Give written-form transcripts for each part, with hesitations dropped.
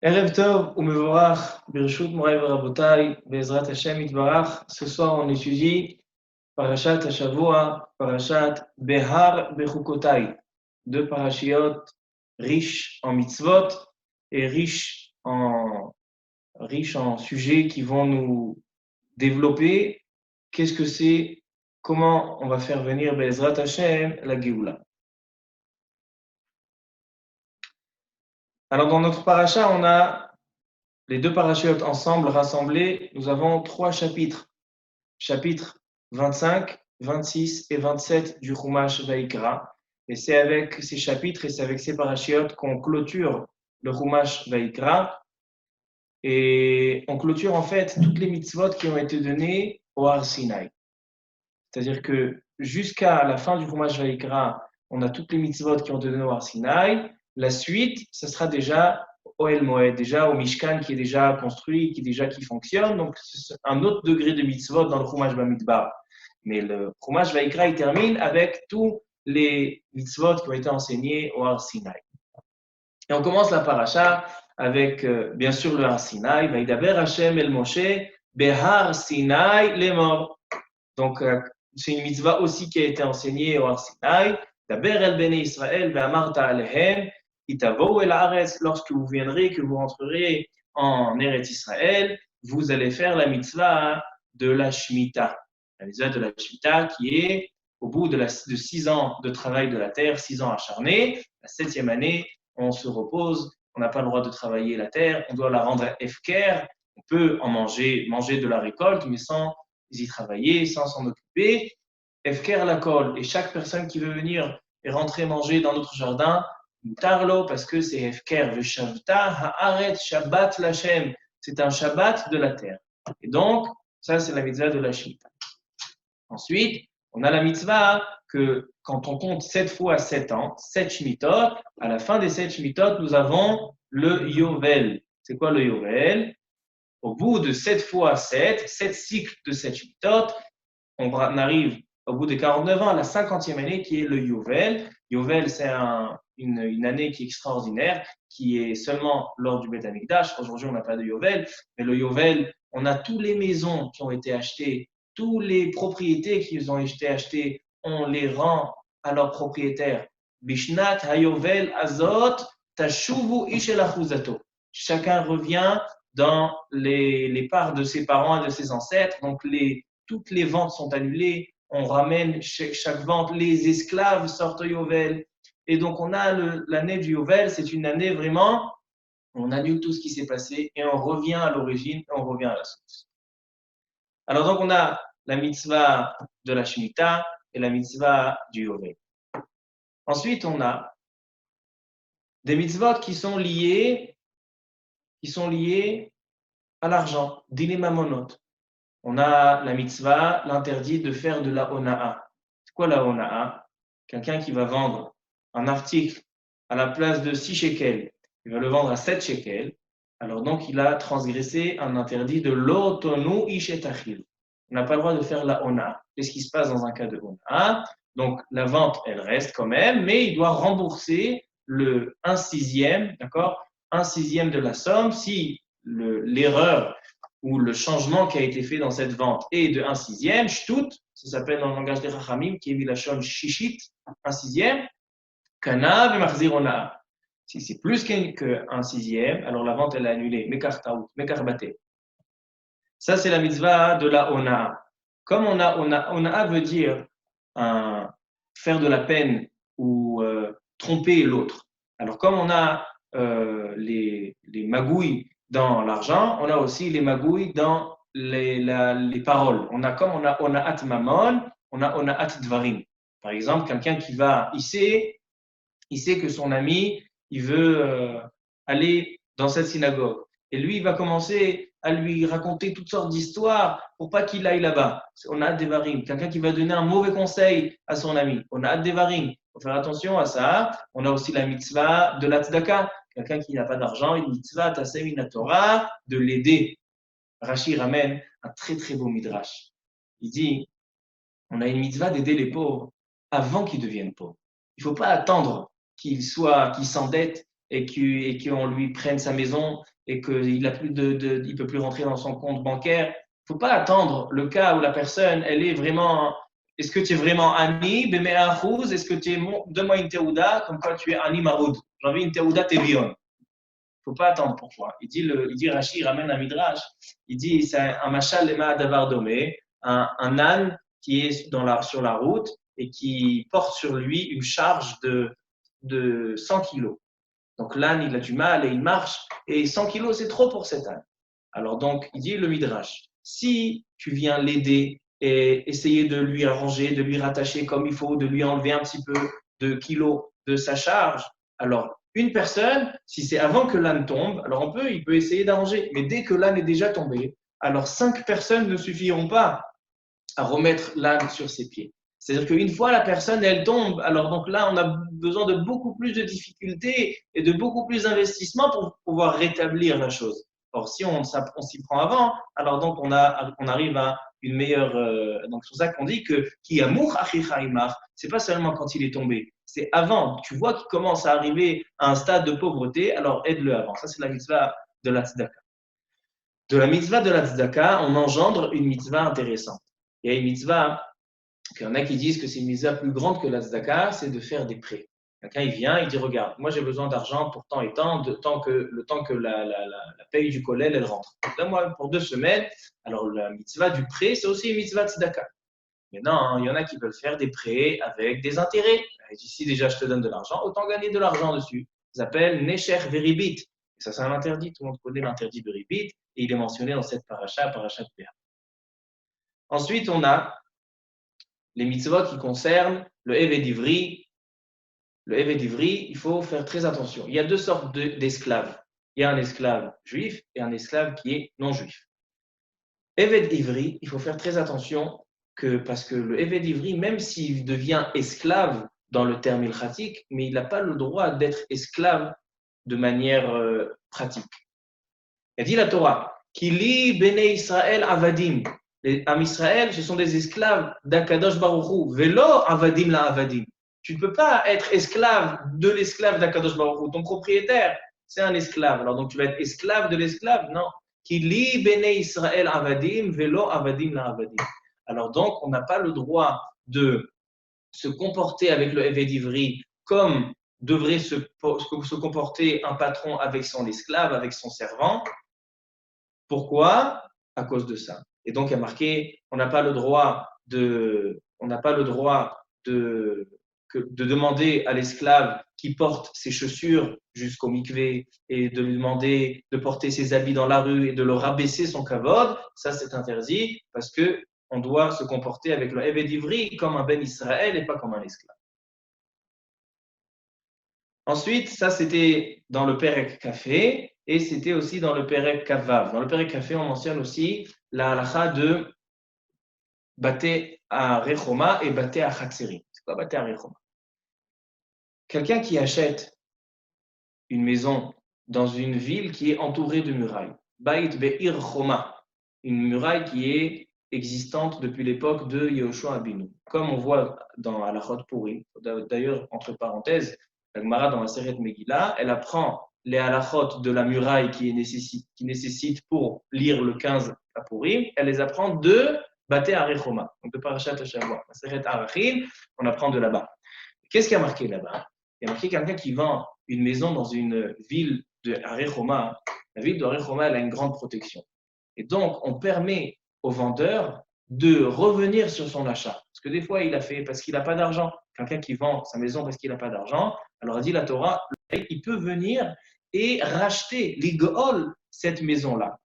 Erev Tov u'Mevorach, Birshut Moray Verabotai, Be'ezrat Hashem Yitbarach. Ce soir, on étudie Parashat Hashavua, Parashat Behar Bechukotai. Deux parashiot riches en mitzvot et riches en sujets qui vont nous développer. Qu'est-ce que c'est? Comment on va faire venir Be'ezrat Hashem la Géoula? Alors, dans notre parasha, on a les deux parachutes ensemble, rassemblés. Nous avons trois chapitres. Chapitres 25, 26 et 27 du Chumash Vaikra. Et c'est avec ces chapitres et c'est avec ces parachutes qu'on clôture le Chumash Vaikra. Et on clôture en fait toutes les mitzvot qui ont été données au Har Sinai. C'est-à-dire que jusqu'à la fin du Chumash Vaikra, on a toutes les mitzvot qui ont été données au Har Sinai. La suite, ce sera déjà Ohel Moed, déjà au Mishkan qui est déjà construit, qui fonctionne. Donc, c'est un autre degré de mitzvot dans le Chumash Bamidbar. Mais le Chumash Vaikra, il termine avec tous les mitzvot qui ont été enseignés au Har Sinai. Et on commence la paracha avec, bien sûr, le Har Sinai. Vaidaber Hashem el Moshe Behar Sinai lemor. Donc, c'est une mitzvah aussi qui a été enseignée au Har Sinai. Daber el Bnei Israël ve'amarta alehem. Itavo el Haaretz, lorsque vous viendrez, que vous rentrerez en Eretz Israël, vous allez faire la mitzvah de la Shemitah. La mitzvah de la Shemitah qui est au bout de 6 ans de travail de la terre, 6 ans acharnés, la 7e année, on se repose, on n'a pas le droit de travailler la terre, on doit la rendre efker, on peut en manger de la récolte, mais sans y travailler, sans s'en occuper. Efker la kol, et chaque personne qui veut venir et rentrer manger dans notre jardin, Tarlo, parce que c'est Hefker, Veshavta, Haaretz, Shabbat Lachem. C'est un Shabbat de la terre. Et donc, ça, c'est la mitzvah de la Shemitah. Ensuite, on a la mitzvah que quand on compte 7 fois 7 ans, 7 Shemitot, à la fin des 7 Shemitot, nous avons le Yovel. C'est quoi le Yovel? Au bout de 7 fois 7, 7 cycles de 7 Shemitot, on arrive au bout de 49 ans à la 50e année qui est le Yovel. Yovel, c'est une année qui est extraordinaire, qui est seulement lors du Beth Amikdash. Aujourd'hui, on n'a pas de Yovel, mais le Yovel, on a toutes les maisons qui ont été achetées, toutes les propriétés qui ont été achetées, on les rend à leurs propriétaires. Bishnat hayovel azot tashuvu ishel achuzato. Chacun revient dans les parts de ses parents et de ses ancêtres. Donc, toutes les ventes sont annulées. On ramène chaque vente. Les esclaves sortent au Yovel. Et donc, on a l'année du Yovel. C'est une année vraiment, on annule tout ce qui s'est passé et on revient à l'origine, on revient à la source. Alors, donc, on a la mitzvah de la Shemitah et la mitzvah du Yovel. Ensuite, on a des mitzvot qui sont liés à l'argent, dîner mamonot. On a la mitzvah, l'interdit de faire de la ona'a. C'est quoi la ona'a? Quelqu'un qui va vendre un article à la place de 6 shekels, il va le vendre à 7 shekels. Alors donc, il a transgressé un interdit de l'otonu ishetachil. On n'a pas le droit de faire la ona'a. Qu'est-ce qui se passe dans un cas de ona'a? Donc, la vente, elle reste quand même, mais il doit rembourser le 1/6, d'accord? 1/6 de la somme si l'erreur ou le changement qui a été fait dans cette vente est de 1/6, shtout, ça s'appelle dans le langage des Rachamim, qui est milachon shishit, 1/6, kana v'machzir ona'a. Si c'est plus que 1/6, alors la vente elle est annulée, mekar taout, mekar baté. Ça c'est la mitzvah de la ona'a. Comme ona'a veut dire faire de la peine ou tromper l'autre. Alors comme on a les magouilles dans l'argent, on a aussi les magouilles dans les paroles. On a at mamon, on a at dvarim. Par exemple, quelqu'un qui il sait que son ami, il veut aller dans cette synagogue. Et lui, il va commencer à lui raconter toutes sortes d'histoires pour pas qu'il aille là-bas. On a des varim. Quelqu'un qui va donner un mauvais conseil à son ami. On a des varim. Il faut faire attention à ça. On a aussi la mitzvah de la tzedaka. Quelqu'un qui n'a pas d'argent, une mitzvah, tasem in Torah, de l'aider. Rashi ramène un très très beau midrash. Il dit, on a une mitzvah d'aider les pauvres avant qu'ils deviennent pauvres. Il ne faut pas attendre qu'il s'endette et qu'on lui prenne sa maison et qu'il il peut plus rentrer dans son compte bancaire, il ne faut pas attendre le cas où la personne, elle est vraiment, est-ce que tu es vraiment Ani, Bemea Khouz, est-ce que tu es, donne-moi une Teuda, comme quoi tu es Ani Maroud. J'ai envie une Teuda Tevion. Il ne faut pas attendre. Pourquoi? Il dit Rashi, il ramène un midrash, il dit, c'est un machal lema davar domé, un âne qui est sur la route et qui porte sur lui une charge de 100 kilos. Donc l'âne, il a du mal et il marche, et 100 kilos, c'est trop pour cet âne. Alors donc, il dit le midrash, si tu viens l'aider et essayer de lui arranger, de lui rattacher comme il faut, de lui enlever un petit peu de kilos de sa charge, alors une personne, si c'est avant que l'âne tombe, alors il peut essayer d'arranger, mais dès que l'âne est déjà tombé, alors 5 personnes ne suffiront pas à remettre l'âne sur ses pieds. C'est-à-dire qu'une fois la personne, elle tombe, alors donc là, on a besoin de beaucoup plus de difficultés et de beaucoup plus d'investissement pour pouvoir rétablir la chose. Or, si on s'y prend avant, alors donc on arrive à une meilleure. Donc c'est pour ça qu'on dit que qui amour achichaimar, c'est pas seulement quand il est tombé, c'est avant. Tu vois qu'il commence à arriver à un stade de pauvreté, alors aide-le avant. Ça c'est la mitzvah de la tzedaka. De la mitzvah de la tzedaka, on engendre une mitzvah intéressante. Il y a une mitzvah, il y en a qui disent que c'est une mitzvah plus grande que la tzedaka, c'est de faire des prêts. Quelqu'un, il vient, il dit, regarde, moi j'ai besoin d'argent pour tant et tant, le temps que la paye du kollel, elle rentre. Donne-moi pour 2 semaines. Alors la mitzvah du prêt, c'est aussi une mitzvah tzedaka. Mais non, il y en a qui veulent faire des prêts avec des intérêts. Ici déjà, je te donne de l'argent, autant gagner de l'argent dessus. Ça s'appelle Nesher Veribit. Ça, c'est un interdit, tout le monde connaît l'interdit de Ribit, et il est mentionné dans cette paracha de Péa. Ensuite, on a les mitzvot qui concernent le Eved Ivri. Le Eved Ivri, il faut faire très attention. Il y a 2 sortes d'esclaves. Il y a un esclave juif et un esclave qui est non juif. Eved Ivri, il faut faire très attention parce que le Eved Ivri, même s'il devient esclave dans le terme ilchatique, mais il n'a pas le droit d'être esclave de manière pratique. Il dit la Torah, Kili Bene Israël Avadim. Les Am Israël, ce sont des esclaves d'Akadosh Baruch Hu. Velo Avadim la Avadim. Tu ne peux pas être esclave de l'esclave d'Akadosh Baruch Hu. Ton propriétaire, c'est un esclave. Alors donc tu vas être esclave de l'esclave? Non. Kili Bene Israël Avadim, Velo Avadim la Avadim. Alors donc, on n'a pas le droit de se comporter avec le Eved Ivri comme devrait se comporter un patron avec son esclave, avec son servant. Pourquoi? À cause de ça. Et donc, il y a marqué, on n'a pas le droit de demander à l'esclave qui porte ses chaussures jusqu'au mikvé et de lui demander de porter ses habits dans la rue et de le rabaisser son kavod. Ça, c'est interdit parce que on doit se comporter avec le Eved Ivri comme un ben Israël et pas comme un esclave. Ensuite, ça c'était dans le Perek Café et c'était aussi dans le Perek Kavav. Dans le Perek Café, on mentionne aussi la halakha de Baté à Rechoma et Baté à Chatseri. C'est quoi Baté à Rechoma? Quelqu'un qui achète une maison dans une ville qui est entourée de murailles. Bait Be'ir Choma, une muraille qui est existante depuis l'époque de Yehoshua Abinu. Comme on voit dans Halachot Purim, d'ailleurs, entre parenthèses, la Gemara dans la Seret Megillah, elle apprend les halachot de la muraille qui nécessite pour lire le 15 à Purim, elle les apprend de Baté Arechoma, donc de Parashat Hashavua. La Seret Arachim, on apprend de là-bas. Qu'est-ce qui a marqué là-bas? Il y a marqué quelqu'un qui vend une maison dans une ville de Arechoma. La ville de Arechoma, elle a une grande protection. Et donc, on permet au vendeur de revenir sur son achat. Parce que des fois, il a fait parce qu'il n'a pas d'argent. Quelqu'un qui vend sa maison parce qu'il n'a pas d'argent, alors dit la Torah, il peut venir et racheter, l'igol, cette maison-là.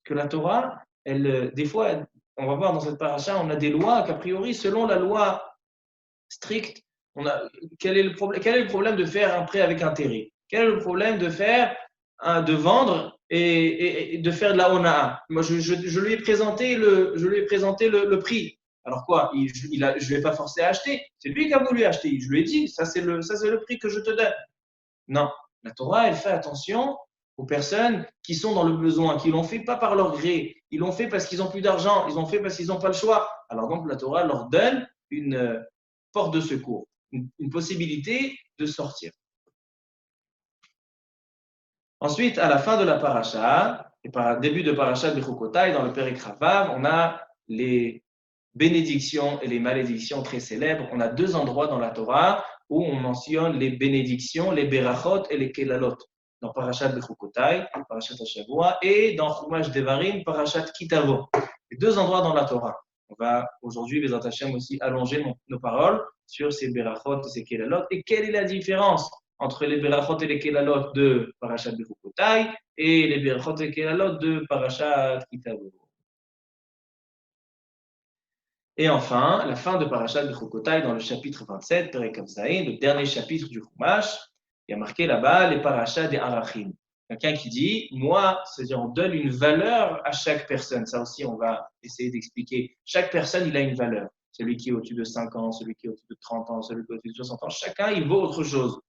Que la Torah, des fois, on va voir dans cette paracha, on a des lois qu'a priori, selon la loi stricte, quel est le problème de faire un prêt avec intérêt? Quel est le problème de vendre et de faire de la honaa? Moi, je lui ai présenté le prix. Alors quoi? Je ne l'ai pas forcé à acheter. C'est lui qui a voulu acheter. Je lui ai dit, ça c'est le prix que je te donne. Non. La Torah, elle fait attention aux personnes qui sont dans le besoin, qui l'ont fait pas par leur gré. Ils l'ont fait parce qu'ils n'ont plus d'argent. Ils l'ont fait parce qu'ils n'ont pas le choix. Alors donc, la Torah leur donne une porte de secours, une possibilité de sortir. Ensuite, à la fin de la paracha, et par début de paracha de Bechukotai, dans le Perek Ravav, on a les bénédictions et les malédictions très célèbres. On a deux endroits dans la Torah où on mentionne les bénédictions, les berachot et les kelalot. Dans Parashat Bechukotai, Parashat Hashavua, et dans Chumash Devarim, Parashat Kitavo. Les deux endroits dans la Torah. On va aujourd'hui, les Hashem, aussi allonger nos paroles sur ces berachot et ces kelalot. Et quelle est la différence entre les berachot et les kelalot de Parashat Bechukotai et les berachot et les kelalot de Parashat Kitavo? Et enfin, la fin de Parashat Bechukotai dans le chapitre 27, Perek Zayin, le dernier chapitre du Chumash, il y a marqué là-bas les parachas des Arachim. Quelqu'un qui dit, moi, c'est-à-dire on donne une valeur à chaque personne. Ça aussi, on va essayer d'expliquer. Chaque personne, il a une valeur. Celui qui est au-dessus de 5 ans, celui qui est au-dessus de 30 ans, celui qui est au-dessus de 60 ans. Chacun, il vaut autre chose.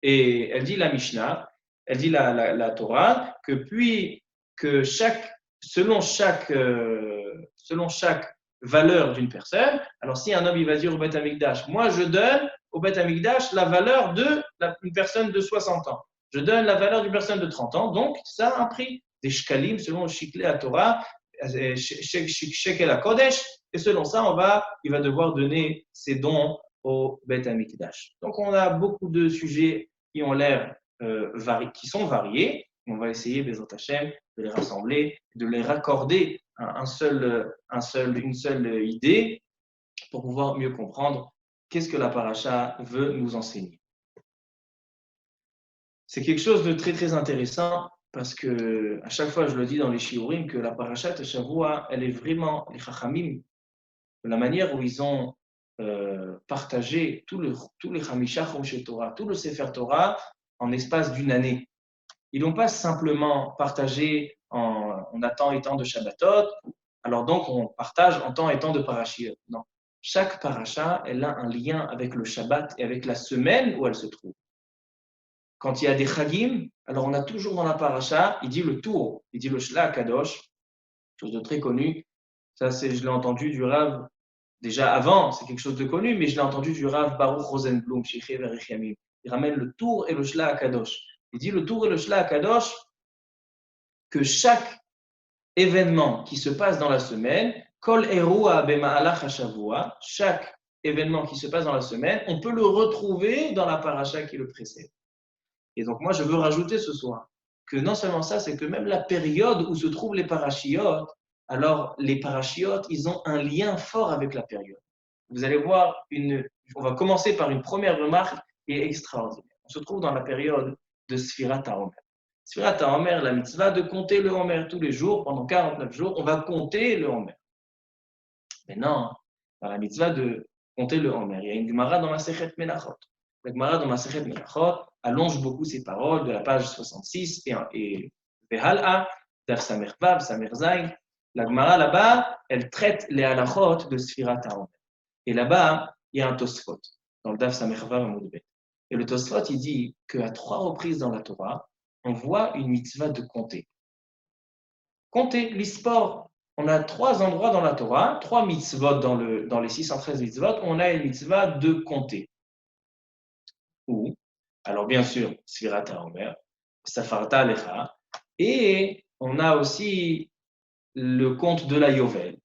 Et elle dit la Mishnah, elle dit la Torah, que selon chaque valeur d'une personne, alors si un homme il va dire au Beth Amikdash, moi je donne au Beth Amikdash la valeur d'une personne de 60 ans, je donne la valeur d'une personne de 30 ans, donc ça a un prix, des shkalim selon le shikle à Torah, shekel à Kodesh, et selon ça il va devoir donner ses dons au Beth Amikdash. Donc on a beaucoup de sujets qui ont l'air qui sont variés. On va essayer, Bezrat Hashem, de les rassembler, de les raccorder à une seule idée pour pouvoir mieux comprendre qu'est-ce que la paracha veut nous enseigner. C'est quelque chose de très très intéressant parce que à chaque fois je le dis dans les shiurim que la paracha de Shavua, elle est vraiment les chachamim, de la manière où ils ont partagé tous les Chamisha Chomshe Torah, tout le Sefer Torah en espace d'une année. Ils n'ont pas simplement partagé en temps et temps de Shabbatot, alors donc on partage en temps et temps de parashiot. Non. Chaque paracha, elle a un lien avec le Shabbat et avec la semaine où elle se trouve. Quand il y a des Chagim, alors on a toujours dans la paracha, il dit le tour, il dit le Shla Kadosh, chose de très connu. Ça, je l'ai entendu du Rav déjà avant, c'est quelque chose de connu, mais je l'ai entendu du Rav Baruch Rosenblum, Shechet Verichiamim. Il ramène le tour et le Shla Kadosh. Il dit le tour et le Shla Kadosh, que chaque événement qui se passe dans la semaine, Kol Erua Bema'alach HaShavua, chaque événement qui se passe dans la semaine, on peut le retrouver dans la paracha qui le précède. Et donc moi, je veux rajouter ce soir que non seulement ça, c'est que même la période où se trouvent les parachiotes, alors les parachiotes, ils ont un lien fort avec la période. Vous allez voir, on va commencer par une première remarque qui est extraordinaire. On se trouve dans la période de Sfirat HaOmer. Sfirat HaOmer, la mitzvah de compter le Homer tous les jours, pendant 49 jours, on va compter le Homer. Maintenant, dans la mitzvah de compter le Homer, il y a une Gemara dans Masechet Menachot. La Gemara dans Masechet Menachot allonge beaucoup ses paroles de la page 66 et Vehal'a, Daf Samer Vav, Samer Zayn. La Gemara là-bas, elle traite les halachot de Sfirat HaOmer. Et là-bas, il y a un Tosfot dans le Daf Samer Vav Amud Bet. Et le Tosfot, il dit qu'à 3 reprises dans la Torah, on voit une mitzvah de compter. Compter, l'ispor. On a 3 endroits dans la Torah, 3 mitzvot dans les 613 mitzvot, on a une mitzvah de compter. Où? Alors bien sûr, Sfirat HaOmer, Safarta Alecha, et on a aussi le compte de la Yovel.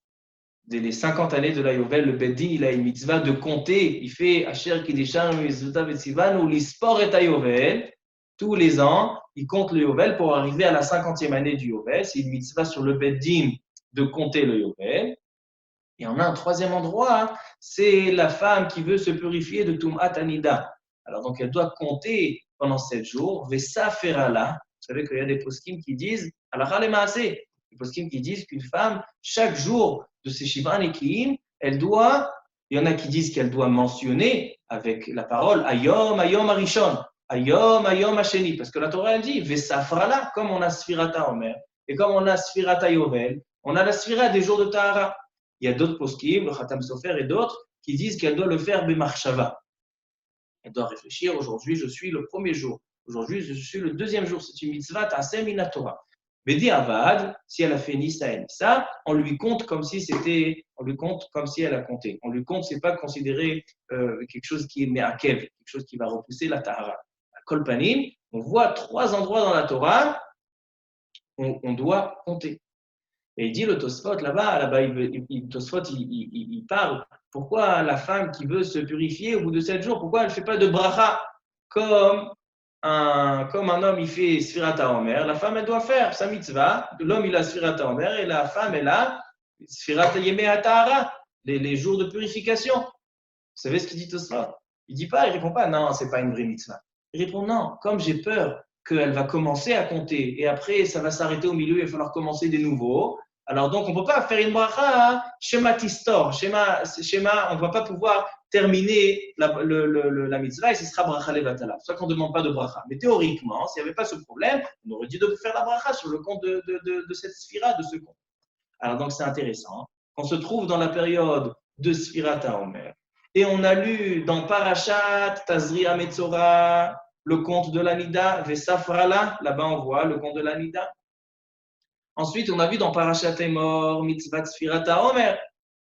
Dès les 50 années de la Yovel, le Beddin, il a une mitzvah de compter. Il fait Asher Kiddisham Mitzvota Vetzivan ou l'Ispor et Yovel. Tous les ans, il compte le Yovel pour arriver à la 50e année du Yovel. C'est une mitzvah sur le Beddin de compter le Yovel. Et on a un troisième endroit, c'est la femme qui veut se purifier de Tum'at Anida. Alors donc elle doit compter pendant 7 jours. Vesa Ferala. Vous savez qu'il y a des poskim qui disent Alakha le Maaseh. Des poskim qui disent qu'une femme, chaque jour de ses Shiva Nekiim, il y en a qui disent qu'elle doit mentionner avec la parole Ayom, Ayom Arishon, Ayom, Ayom Hasheni, parce que la Torah elle dit Vesafrala, comme on a Sfirata Omer, et comme on a Sfirata Yovel, on a la Sfira des jours de Tahara. Il y a d'autres poskim, le Khatam Sofer et d'autres, qui disent qu'elle doit le faire Bemarshava. Elle doit réfléchir, aujourd'hui je suis le premier jour, aujourd'hui je suis le deuxième jour, c'est une mitzvah Ta'aseh min Torah. Bedi Avad, si elle a fait Nissa et Nissa, on lui compte comme si elle a compté. On lui compte, c'est pas considéré quelque chose qui est me'akev, quelque chose qui va repousser la tahara. À Kolpanim, On voit 3 endroits dans la Torah où on doit compter. Et il dit le Tosfot là-bas, il parle. Pourquoi la femme qui veut se purifier au bout de 7 jours, pourquoi elle ne fait pas de bracha comme un homme il fait Sfirat HaOmer, la femme elle doit faire sa mitzvah, l'homme il a Sfirat HaOmer et la femme elle a Sfirat Yemei HaTahara, les jours de purification. Vous savez ce qu'il dit Tosfot? Il répond pas non, c'est pas une vraie mitzvah. Il répond non, comme j'ai peur qu'elle va commencer à compter et après ça va s'arrêter au milieu, il va falloir commencer des nouveaux. Alors donc on ne peut pas faire une bracha schéma tistor, schéma, on ne va pas pouvoir terminer la mitzvah et ce sera bracha levatala. C'est pour ça qu'on ne demande pas de bracha. Mais théoriquement, s'il n'y avait pas ce problème, on aurait dit de faire la bracha sur le compte de cette sphira, de ce compte. Alors donc c'est intéressant. On se trouve dans la période de Sfirat HaOmer et on a lu dans Parashat Tazria Metzora le conte de l'Anida, Vesafrala, là-bas on voit le conte de l'Anida. Ensuite, on a vu dans Parashat Emor, Mitzvah Sfirat HaOmer.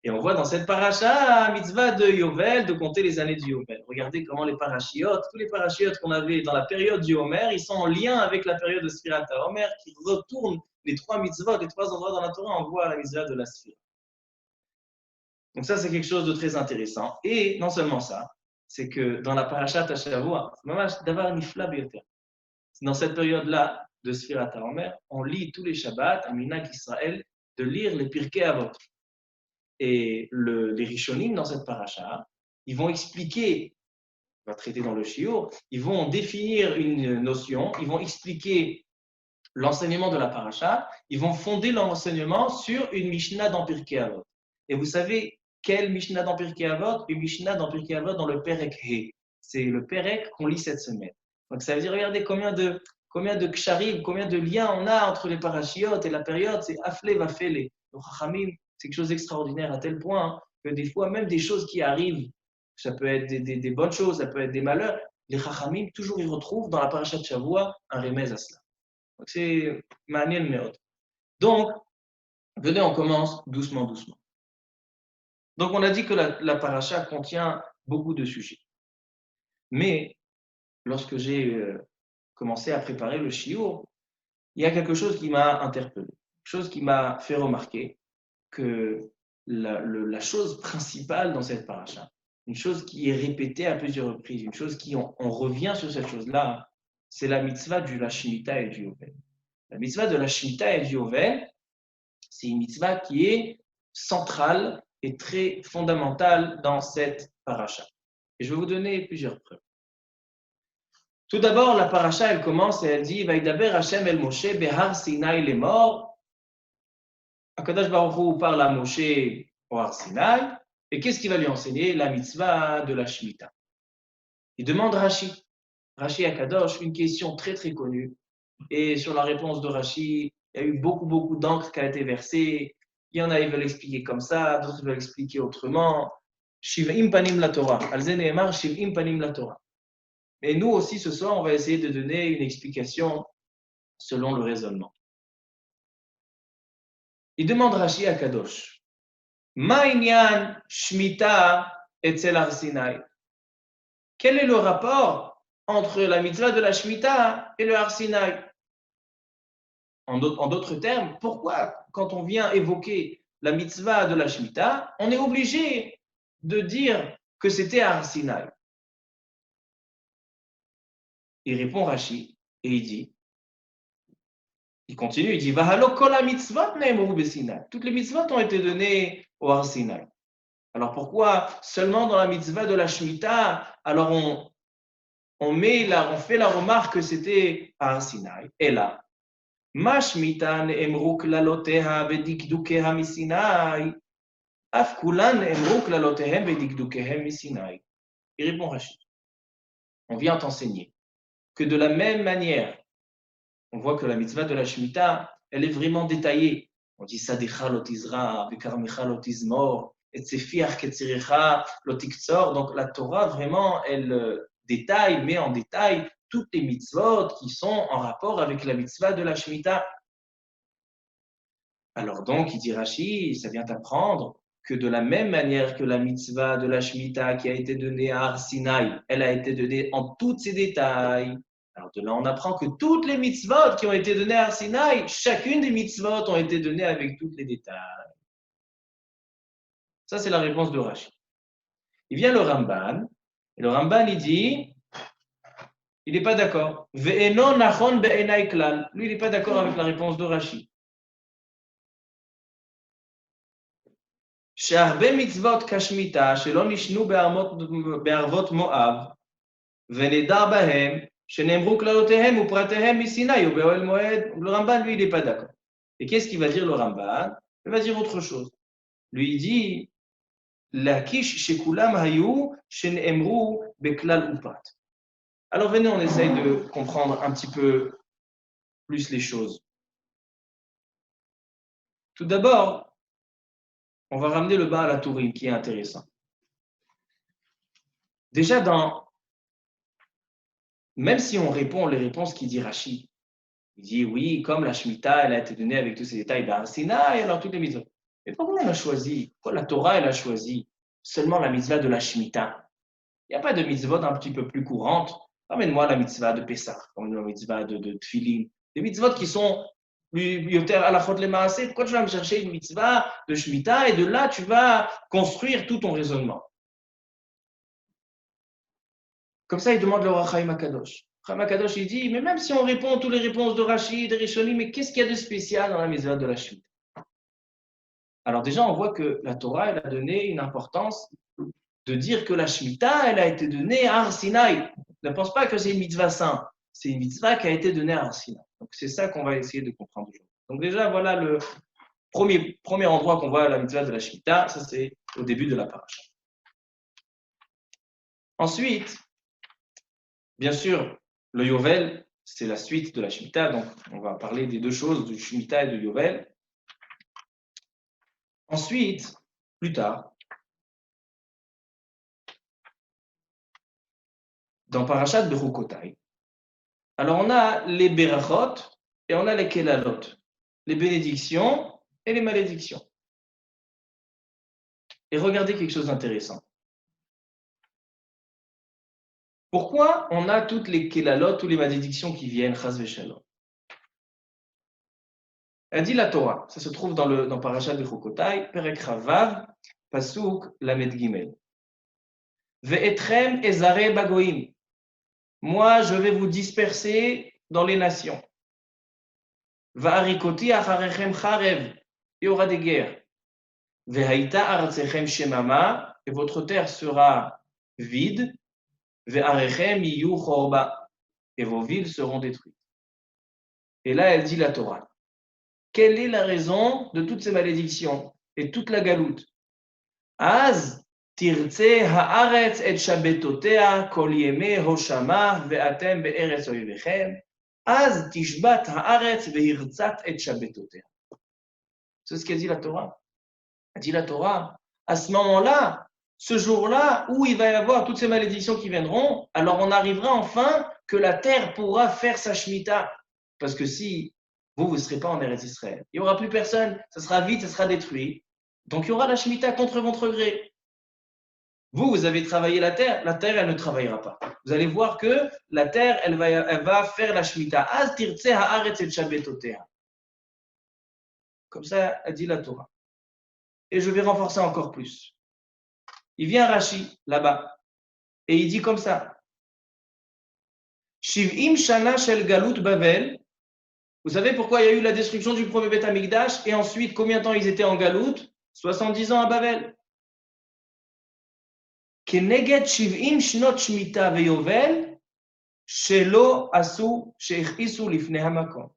Et on voit dans cette paracha, Mitzvah de Yovel, de compter les années du Yovel. Regardez comment les parachiotes, tous les parachiotes qu'on avait dans la période du Homer, ils sont en lien avec la période de Sfirat HaOmer, qui retournent les 3 mitzvot, les 3 endroits dans la Torah, on voit la mitzvah de la Sphira. Donc ça, c'est quelque chose de très intéressant. Et non seulement ça, c'est que dans la parashat HaShavua, c'est dans cette période-là de Sfirat HaOmer, on lit tous les Shabbats à Minhag Israël de lire les Pirkei Avot. Et les Rishonim dans cette paracha, ils vont expliquer, on va traiter dans le shiur, ils vont définir une notion, ils vont expliquer l'enseignement de la paracha, ils vont fonder l'enseignement sur une Mishnah dans Pirkei Avot. Et vous savez quelle Mishnah dans Pirkei Avot? Une Mishnah dans Pirkei Avot dans le Perek He. C'est le Perek qu'on lit cette semaine. Donc ça veut dire, regardez combien de ksharim, combien de liens on a entre les parachiotes et la période, c'est Afle Vafele. Donc Chachamim, c'est quelque chose d'extraordinaire à tel point que des fois, même des choses qui arrivent, ça peut être des bonnes choses, ça peut être des malheurs, les Chachamim, toujours ils retrouvent dans la parashat Shavua un remède à cela. Donc c'est Ma'anien Meod. Donc, venez, on commence doucement, doucement. Donc on a dit que la parasha contient beaucoup de sujets. Mais lorsque j'ai commencé à préparer le shiur, il y a quelque chose qui m'a interpellé, quelque chose qui m'a fait remarquer que la chose principale dans cette paracha, une chose qui est répétée à plusieurs reprises, une chose qui on revient sur cette chose-là, c'est la mitzvah de la Shemitah et du Yovel. La mitzvah de la Shemitah et du Yovel, c'est une mitzvah qui est centrale et très fondamentale dans cette paracha. Et je vais vous donner plusieurs preuves. Tout d'abord, la paracha, elle commence et elle dit « Vaïdaber Hashem el Moshe behar Sinai lemor » Akadosh Baruch Hu parle à Moshe au Har Sinai, et qu'est-ce qu'il va lui enseigner? La mitzvah de la Shemitah. Il demande Rashi Akadosh, une question très très connue, et sur la réponse de Rashi, il y a eu beaucoup d'encre qui a été versée. Il y en a, ils veulent expliquer comme ça, d'autres veulent expliquer autrement. Shiv'im panim la Torah. Al ze ne'emar shiv'im panim la Torah. Et nous aussi, ce soir, on va essayer de donner une explication selon le raisonnement. Il demande Rashi à Kadosh, Ma'inyan Shmita etzel Har Sinai. Quel est le rapport entre la mitzvah de la Shemitah et le Har Sinai? En d'autres termes, pourquoi, quand on vient évoquer la mitzvah de la Shemitah, on est obligé de dire que c'était à Har Sinai? Il répond Rashi et il dit, il continue, il dit Vahalo kol ha-mitzvot ne'emru beSinai. Toutes les mitzvot ont été données au Har Sinai. Alors pourquoi seulement dans la mitzvah de la Shemitah, alors on fait la remarque que c'était à Har Sinai? Et là, Ma Shemitah ne'emru klaloteha bedikdukeha miSinai, af kulan ne'emru klalotehem bedikdukehem miSinai. Il répond Rashi, on vient t'enseigner que de la même manière, on voit que la mitzvah de la Shemitah, elle est vraiment détaillée. On dit Sadicha lotizra, Bekarmicha lotizmor, et Tsefiach ketzirecha lotiktzor. Donc la Torah, vraiment, elle détaille, met en détail toutes les mitzvot qui sont en rapport avec la mitzvah de la Shemitah. Alors donc, il dit Rashi, ça vient apprendre que de la même manière que la mitzvah de la Shemitah qui a été donnée à Har Sinai, elle a été donnée en tous ses détails. Alors de là, on apprend que toutes les mitzvot qui ont été données à Sinaï, chacune des mitzvot ont été données avec tous les détails. Ça, c'est la réponse de Rashi. Il vient le Ramban, et le Ramban, il dit, il n'est pas d'accord. Ve'eno nachon be'enai klal. Lui, il n'est pas d'accord avec la réponse de Rashi. שהרבה מצוות כשמיטה שלא נשנו בערבות מואב ונדר בהם שנאמרו כללותיהם ופרטיהם מסיני ובאוהל מועד. Le Ramban, lui, il n'est pas d'accord. Et qu'est-ce qu'il va dire le Ramban? Il va dire autre chose. Lui, il dit להקיש שכולם היו שנאמרו בכלל ופרט. Alors venez, on essaye de comprendre un petit peu plus les choses. Tout d'abord, on va ramener le bas à la Tourim qui est intéressant. Déjà, même si on répond les réponses qu'il dit Rashi, il dit oui, comme la Shemitah, elle a été donnée avec tous ces détails dans Sinaï, alors toutes les mitzvot. Mais pourquoi on a choisi, pourquoi la Torah, elle a choisi seulement la mitzvah de la Shemitah? Il n'y a pas de mitzvot un petit peu plus courantes. Ramène-moi la mitzvah de Pessah, la mitzvah de Tfilin. Des mitzvot qui sont yoter alachot le maaseh. Pourquoi tu vas me chercher une mitzvah de Shemitah et de là, tu vas construire tout ton raisonnement? Comme ça, il demande le Rachaim Akadosh. Rachaim Akadosh, il dit, mais même si on répond toutes les réponses de Rachid, de Rishonim, mais qu'est-ce qu'il y a de spécial dans la mitzvah de la Shemitah? Alors déjà, on voit que la Torah, elle a donné une importance de dire que la Shemitah, elle a été donnée à Har Sinaï. Ne pense pas que c'est une mitzvah sainte. C'est une mitzvah qui a été donnée à Har Sinaï. Donc c'est ça qu'on va essayer de comprendre aujourd'hui. Donc déjà, voilà le premier endroit qu'on voit la mitzvah de la Shemitah. Ça, c'est au début de la paracha. Ensuite, bien sûr, le Yovel, c'est la suite de la Shemitah. Donc on va parler des deux choses, du Shemitah et du Yovel. Ensuite, plus tard, dans Parashat Bechukotai, alors on a les Berachot et on a les Kelalot, les bénédictions et les malédictions. Et regardez quelque chose d'intéressant. Pourquoi on a toutes les Kelalot, toutes les malédictions qui viennent, Chas v'Shalom? Elle dit la Torah, ça se trouve dans Parashat Bechukotai, Perek Chavav, Pasuk Lamed Gimel. Ve'etrem ezare bagoim. Moi, je vais vous disperser dans les nations. Va'arikoti acharechem charev. Il y aura des guerres. Ve'haïta arzechem shemama. Et votre terre sera vide. Ve'arechem iyu chorba. Et vos villes seront détruites. Et là, elle dit la Torah. Quelle est la raison de toutes ces malédictions et toute la galoute? Az tirtse haaretz et shabetotea kol yeme hoshama ve'atem be'eretz oyevechem. Az tishbat haaretz ve'hirtzat et shabetotea. C'est ce qu'a dit la Torah. A dit la Torah. À ce moment-là, ce jour-là, où il va y avoir toutes ces malédictions qui viendront, alors on arrivera enfin que la terre pourra faire sa Shemitah. Parce que si vous ne serez pas en Eretz Israël, il n'y aura plus personne, ça sera vide, ça sera détruit. Donc il y aura la Shemitah contre votre gré. Vous avez travaillé la terre, elle ne travaillera pas. Vous allez voir que la terre, elle va faire la Shemitah. Az tirtse haaretz et shabetotea. Comme ça, a dit la Torah. Et je vais renforcer encore plus. Il vient Rashi, là-bas, et il dit comme ça. Shiv'im shana shel galut Bavel. Vous savez pourquoi il y a eu la destruction du premier Beth Amikdash et ensuite combien de temps ils étaient en galout? 70 ans à Bavel. Keneged shiv'im shnot shmita veyovel shelo asu shechisu lifnei hamakom.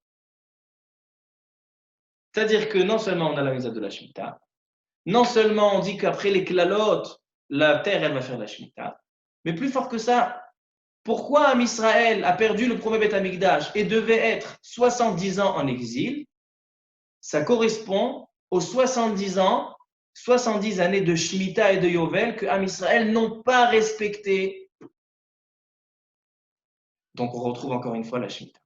C'est-à-dire que non seulement on a la mitzvah de la Shemitah, non seulement on dit qu'après les klalot, la terre elle va faire la Shemitah, mais plus fort que ça, pourquoi Am Israël a perdu le premier Beth Amikdash et devait être 70 ans en exil? Ça correspond aux 70 ans, 70 années de Shemitah et de Yovel que Am Israël n'ont pas respecté. Donc on retrouve encore une fois la Shemitah.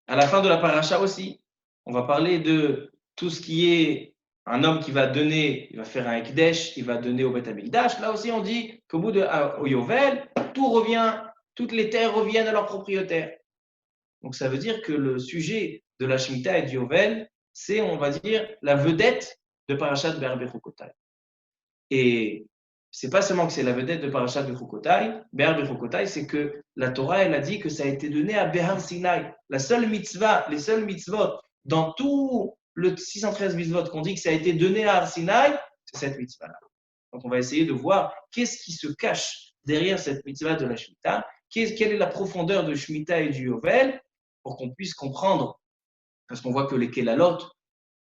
À la fin de la paracha aussi, on va parler de tout ce qui est un homme qui va donner, il va faire un Ekdesh, il va donner au Beth Amikdash. Là aussi, on dit qu'au bout de au Yovel, tout revient, toutes les terres reviennent à leurs propriétaires. Donc ça veut dire que le sujet de la Shemitah et du Yovel, c'est, on va dire, la vedette de Parashat Be'er Bechukotai. Et c'est pas seulement que c'est la vedette de Parashat Bechukotai, Be'er Bechukotai, c'est que la Torah, elle a dit que ça a été donné à Behar Sinai. La seule mitzvah, les seules mitzvot dans tout le 613 mitzvot qu'on dit que ça a été donné à Har Sinai, c'est cette mitzvah-là. Donc on va essayer de voir qu'est-ce qui se cache derrière cette mitzvah de la Shemitah, quelle est la profondeur de Shemitah et du Yovel, pour qu'on puisse comprendre, parce qu'on voit que les Kelalot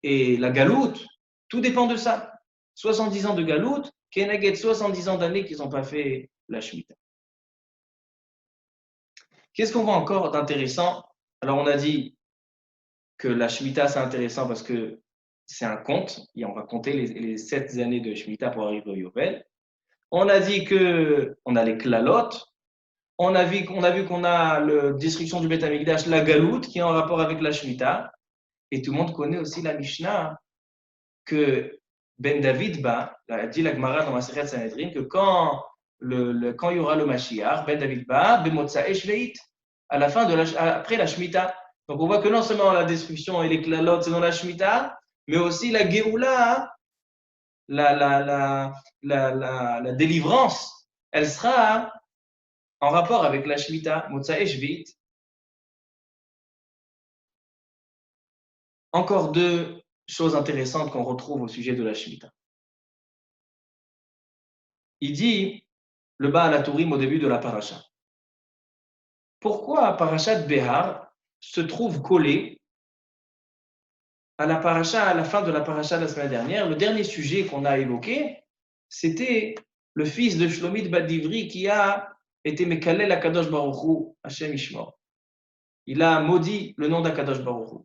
et la Galoute, tout dépend de ça. 70 ans de Galoute, Keneged 70 ans d'années qu'ils n'ont pas fait la Shemitah. Qu'est-ce qu'on voit encore d'intéressant? Alors on a dit que la Shemitah c'est intéressant parce que c'est un compte, et on va compter les 7 années de Shemitah pour arriver au Yovel. On a dit qu'on a les Klalot, on a vu qu'on a la destruction du Beth Amikdash, la Galoute, qui est en rapport avec la Shemitah. Et tout le monde connaît aussi la Mishnah que Ben David dit la Gemara dans Masechet Sanhedrin, que quand il y aura le Mashiach, Ben David Bemotzae Shveit, à la fin après la Shemitah. Donc on voit que non seulement la destruction et les Klalot, c'est dans la Shemitah, mais aussi la Géoula, la délivrance, elle sera en rapport avec la Shemitah, Motzae Shveit. Encore deux choses intéressantes qu'on retrouve au sujet de la Shemitah. Il dit, le Baal HaTurim au début de la paracha. Pourquoi Parashat Behar se trouve collé à la paracha, à la fin de la paracha de la semaine dernière? Le dernier sujet qu'on a évoqué, c'était le fils de Shlomit Bat Divri qui a été Mekalel Akadosh Baruch Hu, Hashem Ishmor. Il a maudit le nom d'Akadosh Baruch Hu.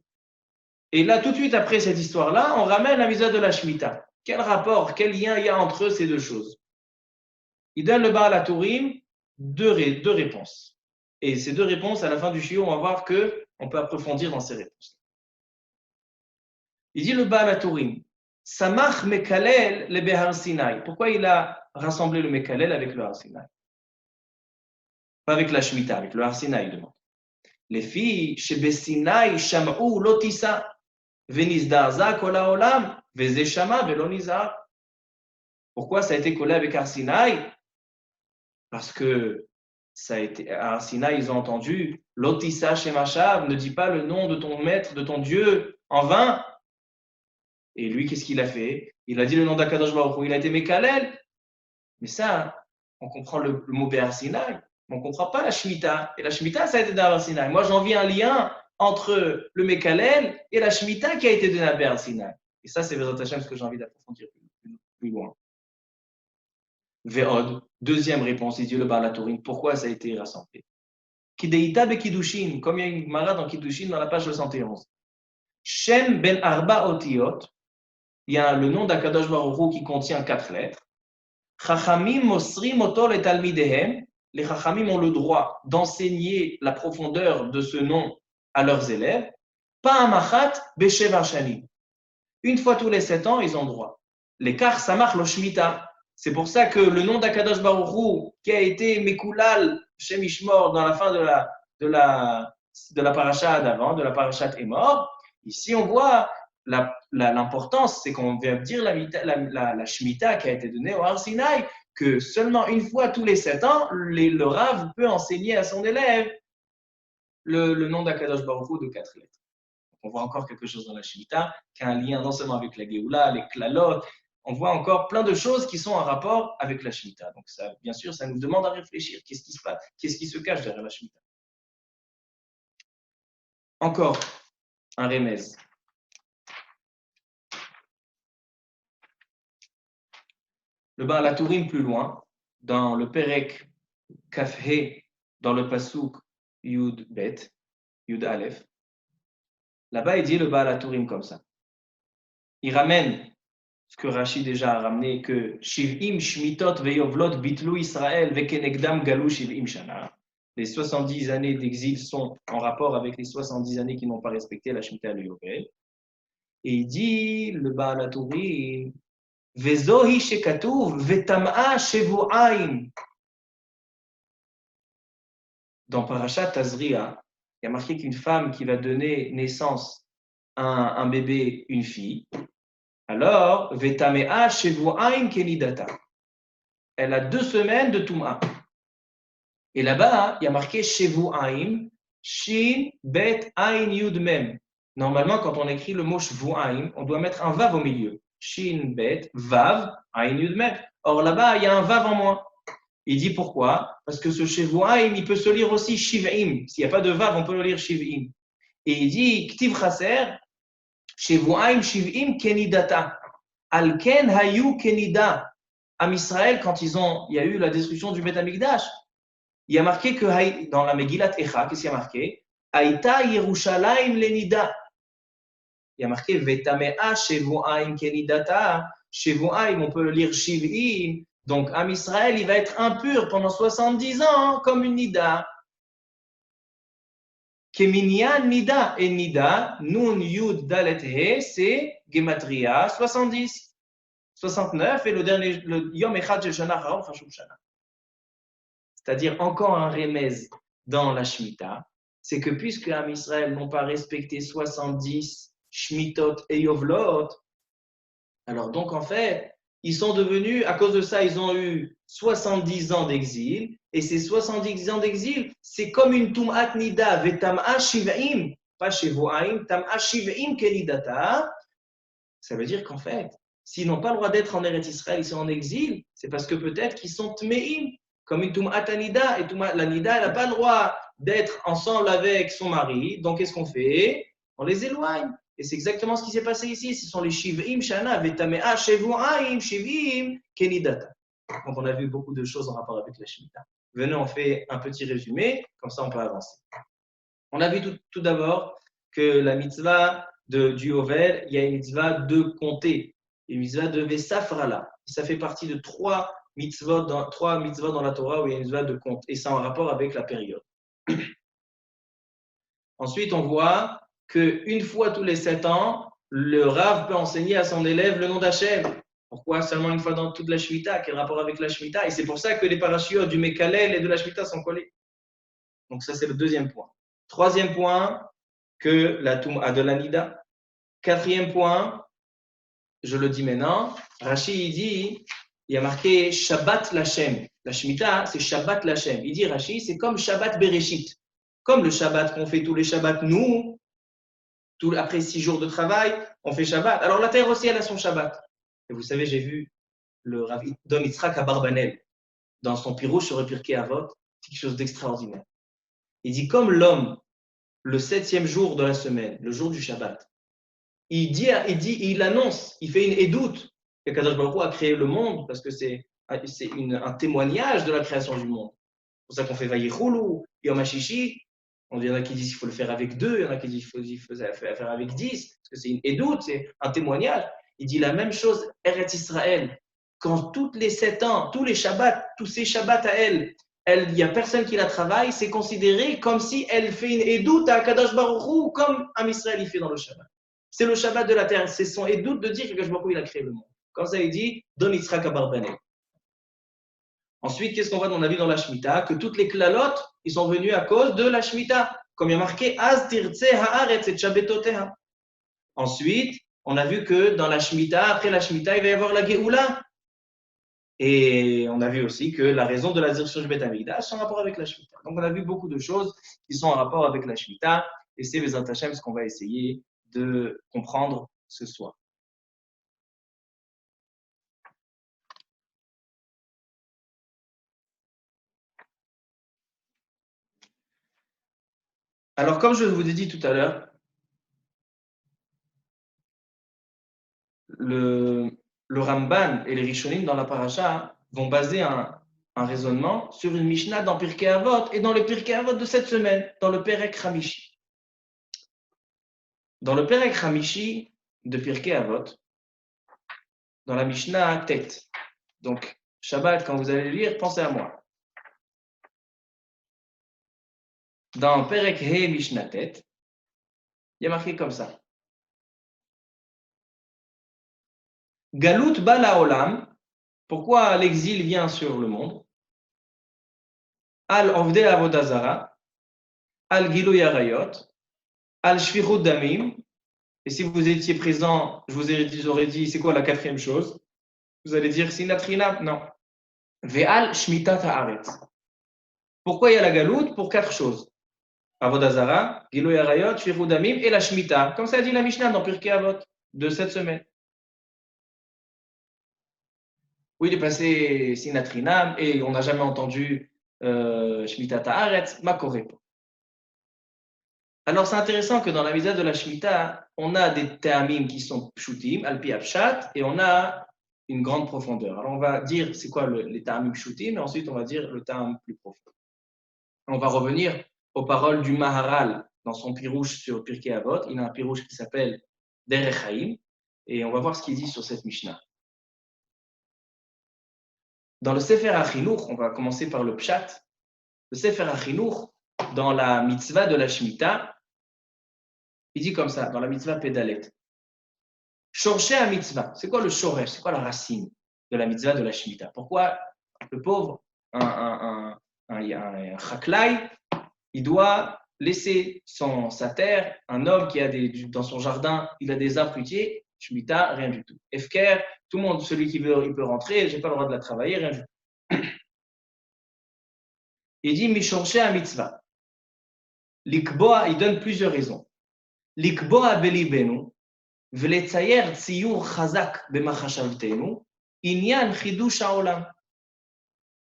Et là, tout de suite après cette histoire-là, on ramène la mitzvah de la Shemitah. Quel rapport, quel lien il y a entre ces deux choses? Il donne le Baal HaTurim deux réponses. Et ces deux réponses, à la fin du shiur, on va voir qu'on peut approfondir dans ces réponses. Il dit le Baal HaTurim, Samach Mekalel le Behar Sinai. Pourquoi il a rassemblé le Mekalel avec le Har Sinai? Pas avec la Shemitah, avec le Har Sinai, il demande. Les filles, chez Bessinai, Sham'ou, Lotissa, Venizdarza, Kola Olam, Vezeshama, Velonizar. Pourquoi ça a été collé avec Har Sinai? Parce que ça a été, à Sinaï, ils ont entendu Lotissa Shemashab, ne dis pas le nom de ton maître, de ton Dieu en vain. Et lui, qu'est-ce qu'il a fait? Il a dit le nom d'Akadosh Baruch Hu, il a été Mekalel. Mais ça, on comprend le mot Béar Sinaï, mais on ne comprend pas la Shemitah. Et la Shemitah, ça a été d'Ar Sinaï. Moi, j'en vis un lien entre le Mekalel et la Shemitah qui a été donnée à Béar Sinaï. Et ça, c'est Bezrat Hashem ce que j'ai envie d'approfondir plus loin. Ve'od, deuxième réponse, il dit le Baal HaTurim, pourquoi ça a été rassemblé? Kideita be Kiddushin, comme il y a une Gemara dans Kiddushin dans la page 71. Shem ben Arba Otiyot, il y a le nom d'Akadosh Baruch Hu qui contient 4 lettres. Chachamim mosrim otol et talmidehem, les Chachamim ont le droit d'enseigner la profondeur de ce nom à leurs élèves. Pa'amachat beshev shanim. Une fois tous les 7 ans, ils ont le droit. Les kar samach lo shmita. C'est pour ça que le nom d'Akadosh Baruch Hu, qui a été Mekulal Shem Ishmor dans la fin de la paracha d'avant, de la parachat Emor, ici on voit l'importance, c'est qu'on vient dire la Shemitah qui a été donnée au Har Sinai, que seulement une fois tous les 7 ans, le Rav peut enseigner à son élève le nom d'Akadosh Baruch Hu de 4 lettres. On voit encore quelque chose dans la Shemitah qui a un lien non seulement avec la Géoula, les Klalot. On voit encore plein de choses qui sont en rapport avec la Shemitah. Donc, ça, bien sûr, ça nous demande à réfléchir. Qu'est-ce qui se passe? Qu'est-ce qui se cache derrière la Shemitah? Encore un remez. Le Baal HaTurim plus loin, dans le Perek Kafhe, dans le Pasuk Yud Bet, Yud Aleph, là-bas, il dit le Baal HaTurim comme ça. Il ramène ce que Rashi déjà a ramené, que Shiv'im Shmitot Veyovlot Bitlu Israël Vekenegdam Galou Shiv'im Shana. Les 70 années d'exil sont en rapport avec les 70 années qui n'ont pas respecté la Shemitah et le Yovel. Et il dit, le Baal HaTurim, Vezohi shekatuv vetam'a shevu'aim. Dans Parashat Tazria, il y a marqué qu'une femme qui va donner naissance à un bébé, une fille, alors, vetam'a shevu'aim kenidata. Elle a 2 semaines de Touma. Et là-bas, il y a marqué shevu'aim, shin, bet, ain, yud, mem. Normalement, quand on écrit le mot shevu'aim, on doit mettre un vav au milieu. Shin, bet, vav, ain, yud, mem. Or là-bas, il y a un vav en moins. Il dit pourquoi? Parce que ce shevu'aim, il peut se lire aussi shiv'im. S'il n'y a pas de vav, on peut le lire shiv'im. Et il dit, ktiv chaser, shevu'aim, shiv'im, kenidata. Alken hayu kenida. Am Israël, quand il y a eu la destruction du Beth Amikdash, il y a marqué que dans la Megillat Echa, qu'est-ce qu'il y a marqué? Aïta Yerushalayim lenida. Il y a marqué Vetamea shevu'aim kenidata. Shevu'aim, on peut le lire shiv'im. Donc, Am Israël, il va être impur pendant 70 ans, comme une nida. Keminyan nida. Et nida, nun yud dalet he, c'est gematria 70. 69 et le dernier, le Yom Echad Shel Shana Haram Chashuv Shana. C'est-à-dire encore un remèze dans la Shemitah, c'est que puisque Am Israël n'ont pas respecté 70 Shmitot et Yovlot, alors donc en fait, ils sont devenus, à cause de ça, ils ont eu 70 ans d'exil, et ces 70 ans d'exil, c'est comme une Tum'at Nida, Vetam'a Shiv'im, pas Shevu'aim, Tam'a Shiv'im Kenidata. Ça veut dire qu'en fait, s'ils n'ont pas le droit d'être en Eretz Israël, ils sont en exil, c'est parce que peut-être qu'ils sont Tme'im, comme une Tum'at Nida, et la Nida, elle n'a pas le droit d'être ensemble avec son mari, donc qu'est-ce qu'on fait? On les éloigne. Et c'est exactement ce qui s'est passé ici. Ce sont les Shiv'im Shana, Vetamea, Shevu'aim, Shiv'im, Kenidata. Donc on a vu beaucoup de choses en rapport avec la Shemitah. Venez, on fait un petit résumé, comme ça on peut avancer. On a vu tout d'abord que la mitzvah du Yovel, il y a une mitzvah de compter, une mitzvah de Vesafrala. Ça fait partie de trois mitzvot dans la Torah où il y a une mitzvah de compte, et c'est en rapport avec la période. Ensuite, on voit qu'une fois tous les 7 ans, le Rav peut enseigner à son élève le nom d'Hachem. Pourquoi seulement une fois dans toute la Shemitah? Quel rapport avec la Shemitah? Et c'est pour ça que les parachutes du Mekalel et de la Shemitah sont collés. Donc ça, c'est le deuxième point. Troisième point, que la Toum'a de l'Anida. Quatrième point, je le dis maintenant, Rashi dit, il y a marqué Shabbat Lachem. La Shemitah, c'est Shabbat Lachem. Il dit Rashi, c'est comme Shabbat Bereshit. Comme le Shabbat qu'on fait tous les Shabbats, nous, après 6 jours de travail, on fait Shabbat. Alors la terre aussi, elle a son Shabbat. Et vous savez, j'ai vu le Rav Dom Yitzhak à Barbanel, dans son Pirouche sur le Pirkei Avot, c'est quelque chose d'extraordinaire. Il dit, comme l'homme, le 7e jour de la semaine, le jour du Shabbat, il annonce, il fait une édoute que Kadosh Baruch Hu a créé le monde parce que c'est un témoignage de la création du monde. C'est pour ça qu'on fait Vayichulu, Yom HaShishi. Il y en a qui disent qu'il faut le faire avec 2, il y en a qui disent qu'il faut le faire avec 10, parce que c'est une édoute, c'est un témoignage. Il dit la même chose, Eretz Israël. Quand tous les 7 ans, tous les Shabbats, tous ces Shabbats à elle, il n'y a personne qui la travaille, c'est considéré comme si elle fait une édoute à Kadosh Baruch Hu, comme Am Israël il fait dans le Shabbat. C'est le Shabbat de la terre, c'est son édoute de dire que Kadosh Baruch Hu il a créé le monde. Comme ça il dit, Don Yitzhak Abarbanel. Ensuite, qu'est-ce qu'on voit on a vu dans la Shemitah? Que toutes les klalotes, ils sont venus à cause de la Shemitah. Comme il y a marqué, Az tirtse haaretz et shabbatoteha. Ensuite, on a vu que dans la Shemitah, après la Shemitah, il va y avoir la Géoula. Et on a vu aussi que la raison de la destruction du Beth Amikdash, c'est en rapport avec la Shemitah. Donc on a vu beaucoup de choses qui sont en rapport avec la Shemitah. Et c'est Bezat Hashem ce qu'on va essayer de comprendre ce soir. Alors, comme je vous ai dit tout à l'heure, le Ramban et les Rishonim dans la paracha vont baser un raisonnement sur une Mishnah dans Pirkei Avot et dans le Pirkei Avot de cette semaine, dans le Perek Hamishi. Dans le Perek Hamishi de Pirkei Avot, dans la Mishnah Tet. Donc, Shabbat, quand vous allez lire, pensez à moi. Dans Perek He Mishnah Tet, il y a marqué comme ça. Galut bala olam. Pourquoi l'exil vient sur le monde? Al ovde avodazara, al giloy arayot, al shvirut damim. Et si vous étiez présent, j'aurais dit, c'est quoi la quatrième chose? Vous allez dire sinatrina? Non. Ve'al shmitat haaretz. Pourquoi il y a la galoute? Pour quatre choses. Avodazara, giloy arayot, shvirut damim et la shmita. Comme ça dit la Mishnah dans Pirkei Avot de cette semaine. Oui, il est passé Sinatrinam et on n'a jamais entendu Shemitah Haaretz, Makorepo. Alors c'est intéressant que dans la Misa de la Shemitah, on a des Ta'amim qui sont Pshutim, Alpi Apshat, et on a une grande profondeur. Alors on va dire c'est quoi les Ta'amim Pshutim, et ensuite on va dire le Ta'am plus profond. On va revenir aux paroles du Maharal dans son pirouche sur Pirkei Avot. Il a un pirouche qui s'appelle Derech Haim, et on va voir ce qu'il dit sur cette Mishnah. Dans le Sefer HaChinuch, on va commencer par le Pshat. Le Sefer HaChinuch, dans la mitzvah de la Shemitah, il dit comme ça, dans la mitzvah Pédalet. Shorshé à mitzvah. C'est quoi le shoresh? C'est quoi la racine de la mitzvah de la Shemitah? Pourquoi le pauvre, un chaklai, il doit laisser sa terre, un homme qui a dans son jardin, il a des arbres fruitiers, Shemitah, rien du tout. Efker, tout le monde, celui qui veut, il peut rentrer, j'ai pas le droit de la travailler, rien du tout. Il dit Mishorshé à mitzvah. L'ikboa, il donne plusieurs raisons. L'ikboa belibenu, v'letzayer tziyur chazak b'machashavtenu, inyan chidush haolam.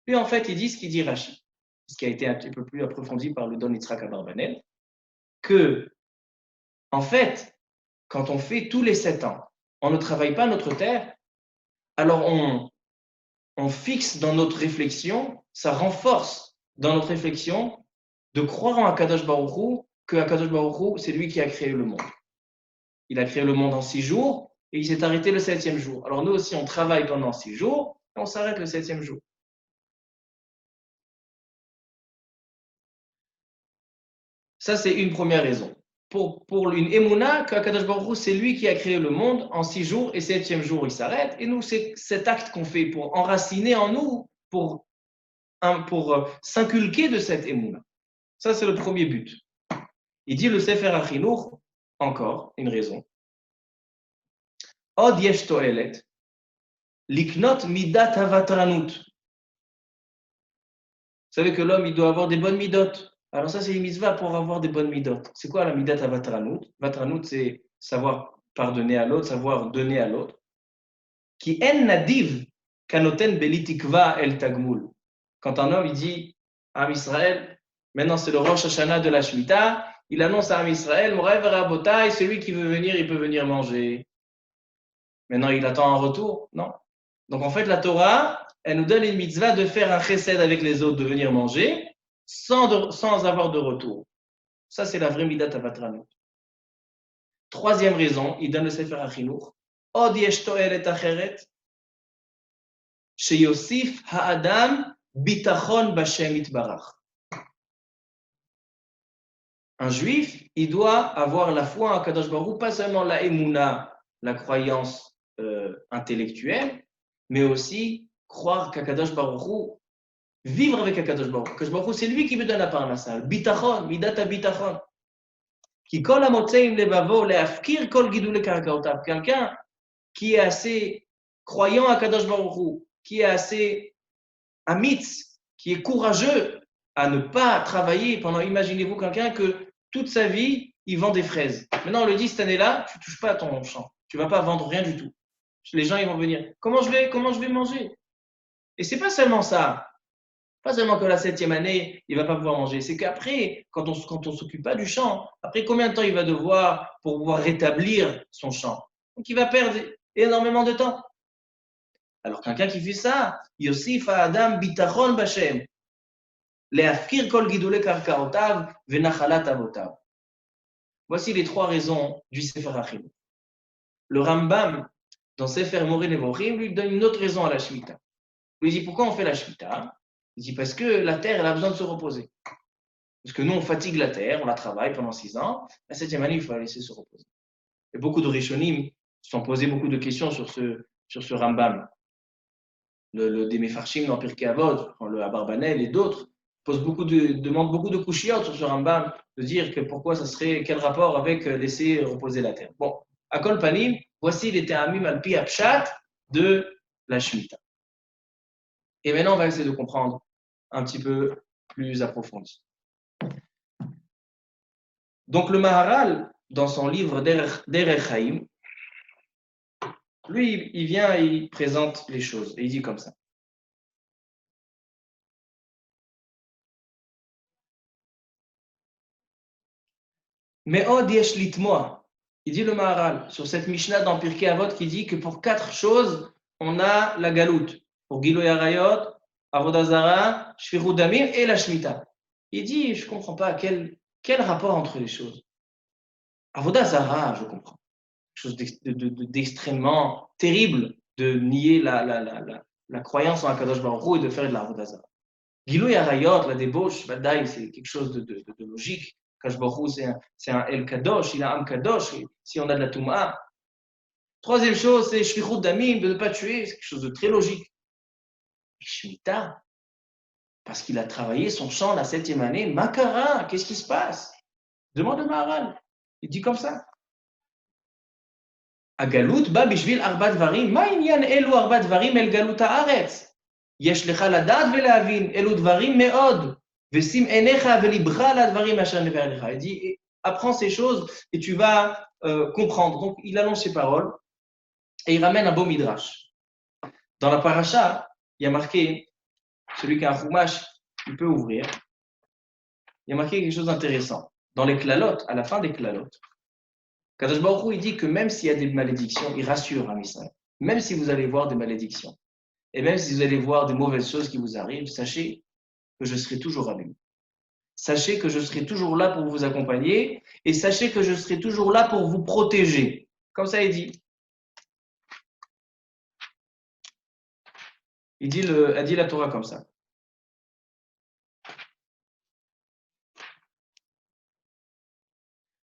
Puis en fait, il dit ce qu'il dit Rashi, ce qui a été un petit peu plus approfondi par le Don Yitzhak Abarbanel, que, en fait, quand on fait tous les 7 ans, on ne travaille pas notre terre, alors on fixe dans notre réflexion, ça renforce dans notre réflexion de croire en Akadosh Baruch Hu, que Akadosh Baruch Hu, c'est lui qui a créé le monde. Il a créé le monde en 6 jours et il s'est arrêté le 7e jour. Alors nous aussi, on travaille pendant 6 jours et on s'arrête le 7e jour. Ça, c'est une première raison. Pour une émouna, qu'Akadosh Baruch Hu, c'est lui qui a créé le monde en 6 jours et 7e jour, il s'arrête. Et nous, c'est cet acte qu'on fait pour enraciner en nous, pour s'inculquer de cette émouna. Ça, c'est le premier but. Il dit le Sefer HaChinuch, encore une raison. Od yesh toelet, liknot midat havatranut. Vous savez que l'homme, il doit avoir des bonnes midot. Alors ça, c'est une mitzvah pour avoir des bonnes midot. C'est quoi la midat havatranut? Vatranut, c'est savoir pardonner à l'autre, savoir donner à l'autre. Qui en nadiv kanoten belitikva el tagmul. Quand un homme, il dit à Israël, maintenant c'est le Rosh Hashanah de la Shemitah, il annonce à Israël, Morav Rabotai, celui qui veut venir, il peut venir manger. Maintenant, il attend un retour? Non. Donc en fait, la Torah, elle nous donne une mitzvah de faire un chesed avec les autres, de venir manger, sans avoir de retour. Ça, c'est la vraie midat avatranut. Troisième raison, il donne le Sefer HaChinuch. Od yesh to'elet acheret, sheyosif ha'adam bitachon b'Hashem yitbarach. Un juif, il doit avoir la foi en Kadosh Baruch Hu, pas seulement la émouna, la croyance intellectuelle, mais aussi croire qu'Akadosh Baruch Hu, vivre avec Akadosh Baruch Hu. Akadosh Baruch Hu, c'est lui qui me donne la parnassa. Bitachon, midata bitachon. Qui kol hamotzeim levavo leafkir kol gidule karakaotav. Quelqu'un qui est assez croyant à Akadosh Baruch Hu, qui est assez amitz, qui est courageux à ne pas travailler pendant, imaginez-vous quelqu'un que toute sa vie, il vend des fraises. Maintenant, on lui dit, cette année-là, tu ne touches pas à ton champ. Tu ne vas pas vendre rien du tout. Les gens, ils vont venir. Comment je vais manger? Et c'est pas seulement ça. Pas seulement que la 7e année, il ne va pas pouvoir manger. C'est qu'après, quand on ne s'occupe pas du champ, après combien de temps il va devoir pour pouvoir rétablir son champ? Donc, il va perdre énormément de temps. Alors, quelqu'un qui fait ça, Yosif Adam bitachon b'Hashem. Leafkir kol gidule karkaotav venachalat avotav. Voici les 3 raisons du Sefer HaChinuch. Le Rambam, dans Sefer Moreh Nevochim, lui donne une autre raison à la Shemitah. Il lui dit pourquoi on fait la Shemitah? Il dit parce que la terre, elle a besoin de se reposer. Parce que nous, on fatigue la terre, on la travaille pendant 6 ans. La 7e année, il faut la laisser se reposer. Et beaucoup de Rishonim se sont posés beaucoup de questions sur sur ce Rambam, le Demefarshim dans Pirkei Avot, le Abarbanel et d'autres, demandent beaucoup de couchiotes sur ce Rambam, de dire que pourquoi ça serait, quel rapport avec laisser reposer la terre. Bon, à Kol Panim, voici les Tehamim al-Pi Apshat de la Shemitah. Et maintenant, on va essayer de comprendre un petit peu plus approfondi. Donc, le Maharal, dans son livre Derech Chaim, lui, il vient et il présente les choses. Et il dit comme ça. Mais oh, yesh litmoa. Il dit le Maharal sur cette Mishnah dans Pirkei Avot qui dit que pour 4 choses, on a la galoute. Pour Giloy Arayot, Avodah Zara, Shvirut Damim et la Shemitah. Il dit, je ne comprends pas quel rapport entre les choses. Avodah Zara, je comprends. Chose d'extrêmement terrible de nier la croyance en Akadosh Baruch Hu et de faire de la Avodah Zara. Giloy Arayot, la débauche, Badaï, c'est quelque chose de logique. Akadosh Baruch Hu, c'est un El Kadosh, il a un Kadosh, si on a de la Touma. Troisième chose, c'est Shvirut Damim, de ne pas tuer, c'est quelque chose de très logique. Et Shemitah, parce qu'il a travaillé son champ la 7e année, Makara, qu'est-ce qui se passe? Demande le Maharal. Il dit comme ça. הגלות בא בשביל 4 דברים, מה עניין אלו 4 דברים אל גלות הארץ? יש לך לדעת ולהבין, אלו דברים מאוד, ושים עיניך ולבך על הדברים אשר נביא עליך. Il dit, apprends ces choses et tu vas comprendre. Donc, il annonce ses paroles et il ramène un beau midrash. Dans la paracha, il y a marqué, celui qui a un chumash, il peut ouvrir, il y a marqué quelque chose d'intéressant. Dans les klalotes, à la fin des klalotes, Kadosh Baruch Hu, il dit que même s'il y a des malédictions, il rassure Am Israël. Même si vous allez voir des malédictions, et même si vous allez voir des mauvaises choses qui vous arrivent, sachez que je serai toujours avec vous. Sachez que je serai toujours là pour vous accompagner, et sachez que je serai toujours là pour vous protéger. Comme ça, il dit. Il dit la Torah comme ça.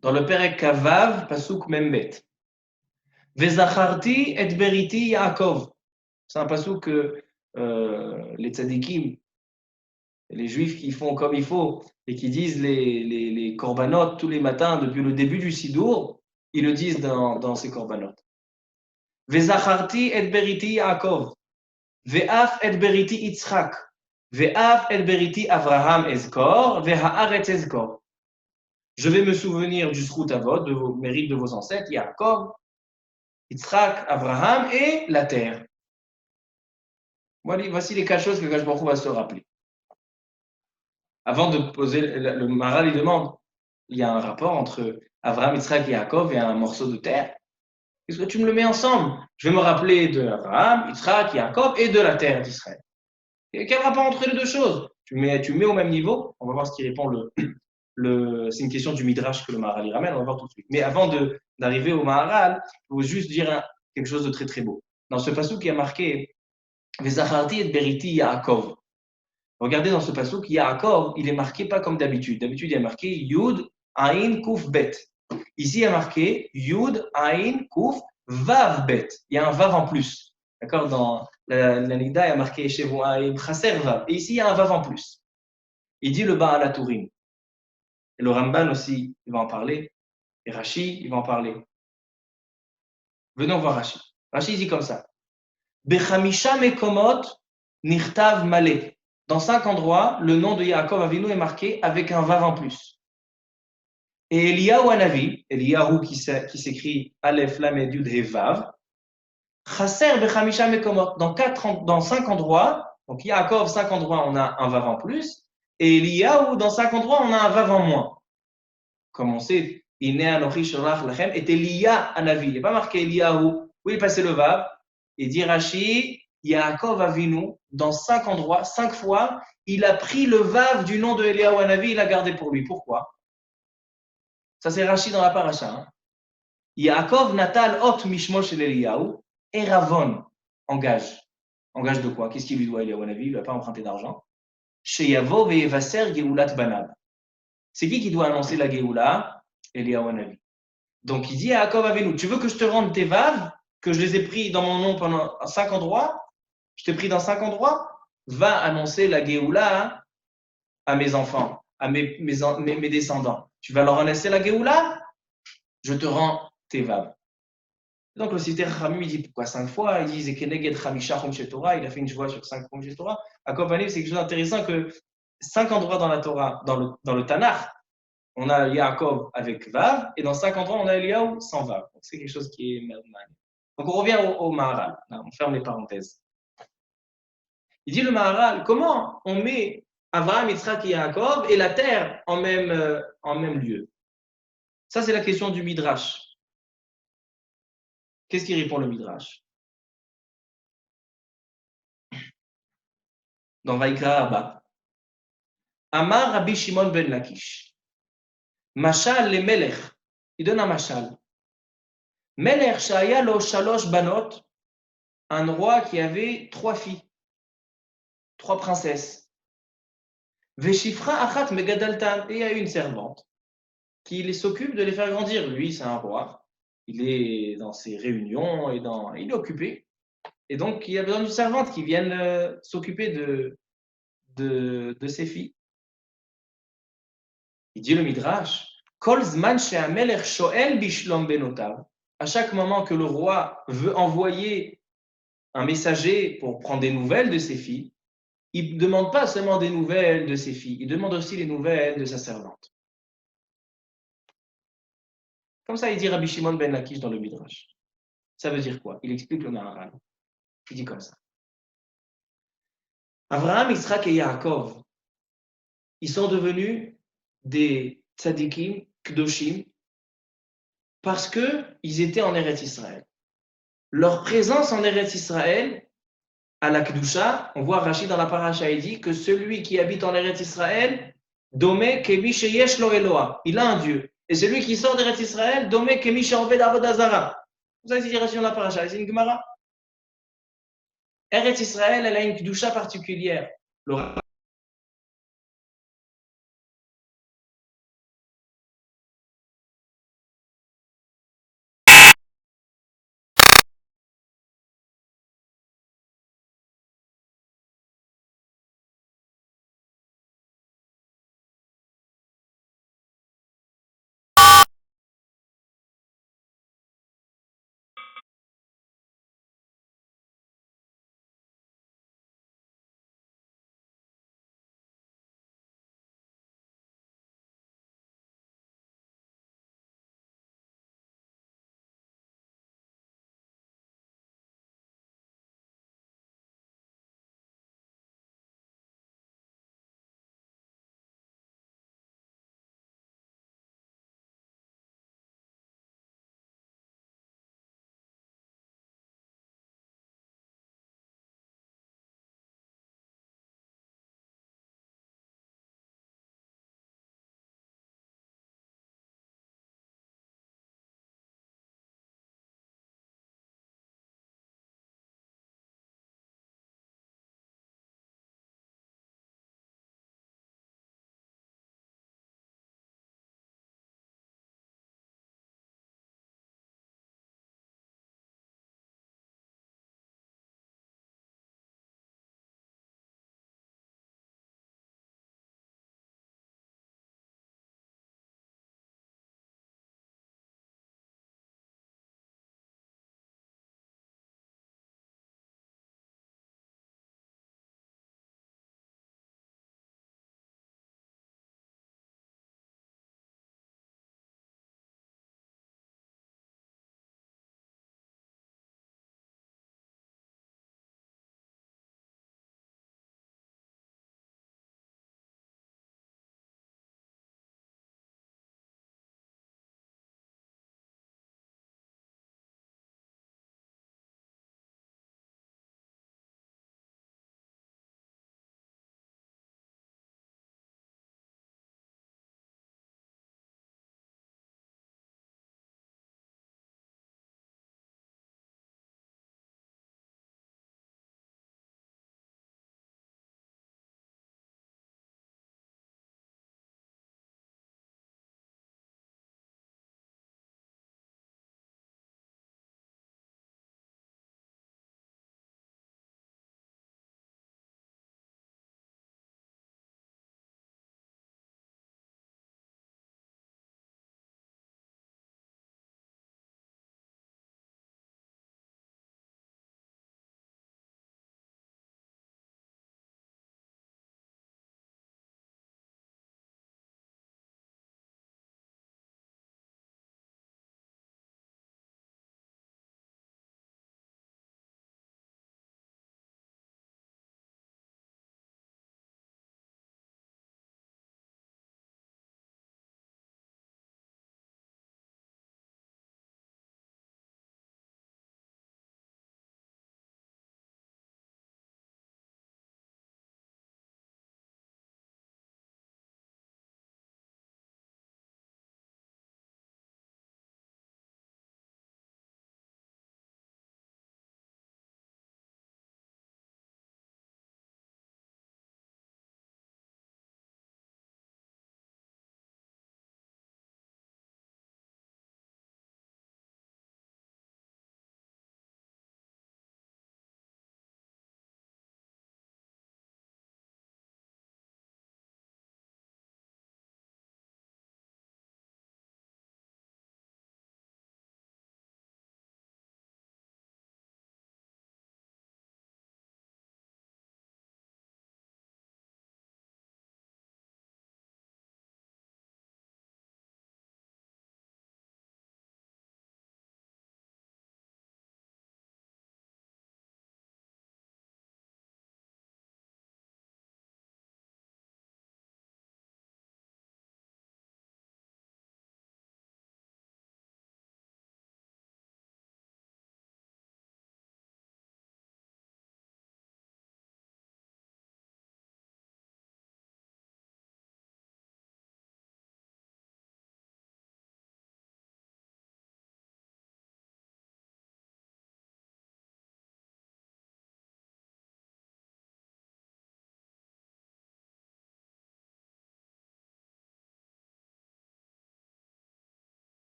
Dans le Perek Kavav, Pasuk Membet. Vezacharti et beriti Yaakov. C'est un pasuk que les tzadikim, les juifs qui font comme il faut et qui disent les korbanot tous les matins depuis le début du Sidour, ils le disent dans ces korbanot. Vezacharti et beriti Yaakov. Ve'af et beriti Yitzchak. Ve'af et beriti Avraham ezkor. Ve'haaretz ezkor. Je vais me souvenir du Zchut Avot, de vos mérites de vos ancêtres, Yaakov, Yitzhak, Abraham et la terre. Voici les 4 choses que Kadosh Baruch Hu va se rappeler. Avant de poser, le Maharal il demande, il y a un rapport entre Abraham, Yitzhak et Yaakov et un morceau de terre. Est-ce que tu me le mets ensemble? Je vais me rappeler de Abraham, Yitzhak, Yaakov et de la terre d'Israël. Quel rapport entre les 2 choses? Tu mets au même niveau. On va voir ce qui répond c'est une question du Midrash que le Maharal y ramène, on va voir tout de suite. Mais avant d'arriver au Maharal, il faut juste dire quelque chose de très très beau. Dans ce pasuk qui a marqué Vezacharti et beriti Yaakov. Regardez dans ce pasuk, Yaakov, il est marqué pas comme d'habitude. D'habitude, il y a marqué Yud, Ain, Kuf, Bet. Ici, il y a marqué Yud, Ain, Kuf, Vav, Bet. Il y a un Vav en plus. D'accord? Dans la Nida, il y a marqué chez vous Ain, Chaser, Vav. Et ici, il y a un Vav en plus. Il dit le Baal HaTurim. Et le Ramban aussi, il va en parler. Et Rashi, il va en parler. Venons voir Rashi. Rashi dit comme ça. Bechamisha mekomot nirtav malé. Dans 5 endroits, le nom de Yaakov Avinu est marqué avec un vav en plus. Et Eliyahu Hanavi, Eliyahu qui s'écrit Aleph Lamed Yud He Vav, Chaser bechamisha mekomot. Dans 5 endroits, donc Yaakov, 5 endroits, on a un vav en plus. Et Eliyahu, dans 5 endroits, on a un vav en moins. Comme on sait, Ine Anochi Sholach Lachem, et Eliya Hanavi. Il n'est pas marqué Eliyahu. Où il est passé le vav? Et dit Rashi, Yaakov Avinu, dans 5 endroits, 5 fois, il a pris le vav du nom de Eliyahu Hanavi, il l'a gardé pour lui. Pourquoi? Ça, c'est Rashi dans la paracha. Hein? Yaakov Natal Ot Mishmo Shel Eliyahu, et Ravon engage. Engage de quoi? Qu'est-ce qu'il lui doit, Eliyahu Hanavi? Il ne va pas emprunter d'argent. Sheyavo ve'evaser Geulat Banav. C'est qui doit annoncer la Géoula? Eliyahu Hanavi. Donc il dit à Yaakov Avinu, tu veux que je te rende tes vav? que je les ai pris dans mon nom pendant 5 endroits, je t'ai pris dans 5 endroits, va annoncer la Géoula à mes enfants, à mes descendants. Tu vas leur annoncer la Géoula, je te rends tes vaves. Donc le cité Rami dit pourquoi 5 fois? Il dit Zekeneged Chamisha Chomshe Torah, il a fait une joie sur 5 Chomshe Torah. À Kopanim, c'est quelque chose d'intéressant que 5 endroits dans la Torah, dans le Tanakh, on a Yaakov avec Vav, et dans 5 endroits, on a Eliyahu sans Vav. Donc c'est quelque chose qui est mal. Donc on revient au Maharal, on ferme les parenthèses. Il dit le Maharal, comment on met Avraham, Yitzhak et Yaakov et la terre en même lieu? Ça, c'est la question du Midrash. Qu'est-ce qui répond le Midrash? Dans Vaikra Abba. Amar Rabbi Shimon ben Lakish. Mashal le Melech. Il donne un mashal. Melech Shaya lo shalosh banot. Un roi qui avait 3 filles. 3 princesses. Veshifra achat megadaltan. Et il y a une servante qui s'occupe de les faire grandir. Lui, c'est un roi. Il est dans ses réunions et il est occupé. Et donc, il a besoin d'une servante qui vienne s'occuper de ses filles. Il dit le Midrash, Kol zman she'amelech shoel bishlom benotav. À chaque moment que le roi veut envoyer un messager pour prendre des nouvelles de ses filles, il ne demande pas seulement des nouvelles de ses filles, il demande aussi les nouvelles de sa servante. Comme ça, il dit Rabbi Shimon ben Lakish dans le Midrash. Ça veut dire quoi? Il explique le Maharal. Il dit comme ça. Avraham, Yitzhak et Yaakov, ils sont devenus des tzadikim, kdoshim, parce qu'ils étaient en Eretz Israël. Leur présence en Eretz Israël, à la Kedusha, on voit Rachid dans la paracha, il dit que celui qui habite en Eretz Israël, Domé Kemi Sheyesh Lo Eloah, il a un Dieu. Et celui qui sort d'Eretz Israël, Domé Kemi She'oved Avodah Zara. Vous avez dit Rachid dans la paracha, c'est une Gemara. Eretz Israël, elle a une Kedusha particulière. Le